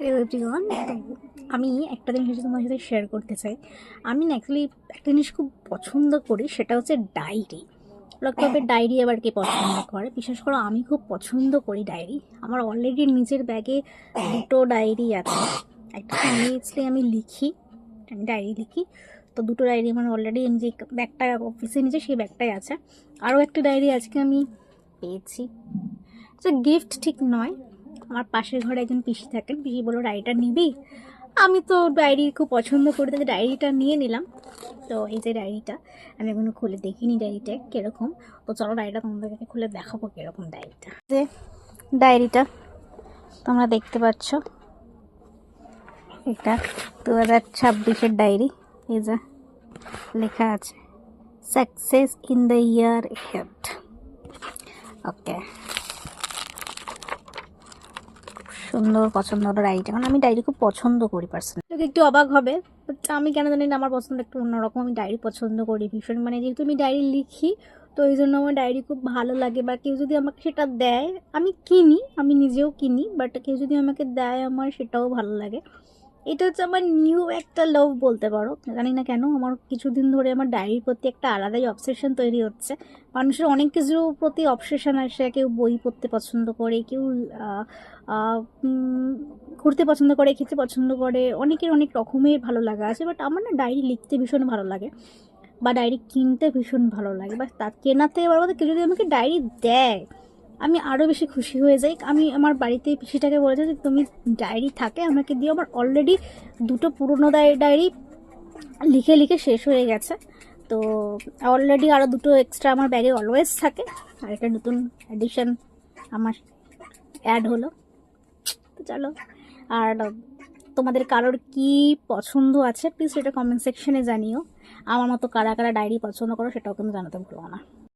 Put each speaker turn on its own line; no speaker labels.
Hello everyone, আমি একটা জিনিস তোমার সাথে শেয়ার করতে চাই। আমি না অ্যাকচুয়ালি একটা জিনিস খুব পছন্দ করি, সেটা হচ্ছে ডায়েরি। তবে ডায়েরি আবার কে পছন্দ করে, বিশেষ করে আমি খুব পছন্দ করি ডায়েরি। আমার অলরেডি নিজের ব্যাগে দুটো ডায়েরি আছে। একটা সিরিয়াসলি আমি লিখি, আমি ডায়েরি লিখি। তো দুটো ডায়েরি আমার অলরেডি আমি যে ব্যাগটা অফিসে নিচে সেই ব্যাগটাই আছে। আরও একটা ডায়েরি আজকে আমি পেয়েছি, গিফট ঠিক নয়। আমার পাশের ঘরে একজন পিসি থাকেন, পিসি বললো ডায়েরিটা নিবি। আমি তো ডায়েরি খুব পছন্দ করি, তাই ডায়েরিটা নিয়ে নিলাম। তো এই যে ডায়েরিটা, আমি এখনো খুলে দেখিনি ডায়েরিটা কীরকম। তো চলো ডায়েরিটা তোমাদেরকে খুলে দেখাবো কীরকম ডায়েরিটা। যে ডায়েরিটা তোমরা দেখতে পাচ্ছ, এটা 2026-এর ডায়েরি। এই যে লেখা আছে success in the year head. Okay, সুন্দর পছন্দ হলো ডায়েরিটা, কারণ আমি ডায়েরি খুব পছন্দ করি পার্সোনালি। একটু অবাক হবে, বাট আমি কেন জানি না আমার পছন্দ একটু অন্যরকম। আমি ডায়েরি পছন্দ করি ভীষণ, মানে যেহেতু আমি ডায়েরি লিখি, তো এই জন্য আমার ডায়েরি খুব ভালো লাগে। বা কেউ যদি আমাকে সেটা দেয়, আমি কিনি, আমি নিজেও কিনি, বাট কেউ যদি আমাকে দেয় আমার সেটাও ভালো লাগে। এটা হচ্ছে আমার নিউ একটা লাভ বলতে পারো। জানি না কেন আমার কিছুদিন ধরে আমার ডায়েরির প্রতি একটা আলাদাই অবসেশন তৈরি হচ্ছে। মানুষের অনেক কিছুর প্রতি অবসেশন আসে, কেউ বই পড়তে পছন্দ করে, কেউ ঘুরতে পছন্দ করে, খেতে পছন্দ করে, অনেকের অনেক রকমের ভালো লাগা আছে। বাট আমার না ডায়েরি লিখতে ভীষণ ভালো লাগে, বা ডায়েরি কিনতে ভীষণ ভালো লাগে। বা তার কেনার থেকে বড় কথা, কেউ যদি আমাকে ডায়েরি দেয় আমি আরও বেশি খুশি হয়ে যাই। আমি আমার বাড়িতে পিসিটাকে বলেছি যে তুমি ডায়েরি থাকে আমাকে দিও। আমার অলরেডি দুটো পুরনো ডায়েরি লিখে লিখে শেষ হয়ে গেছে। তো অলরেডি আরও দুটো এক্সট্রা আমার ব্যাগে অলওয়েজ থাকে। আর একটা নতুন এডিশন আমার অ্যাড হলো। তো চলো, আর তোমাদের কারোর কি পছন্দ আছে প্লিজ সেটা কমেন্ট সেকশনে জানিও। আমার মতো কারা কারা ডায়েরি পছন্দ করো সেটাও কিন্তু জানাতে ভুলো না।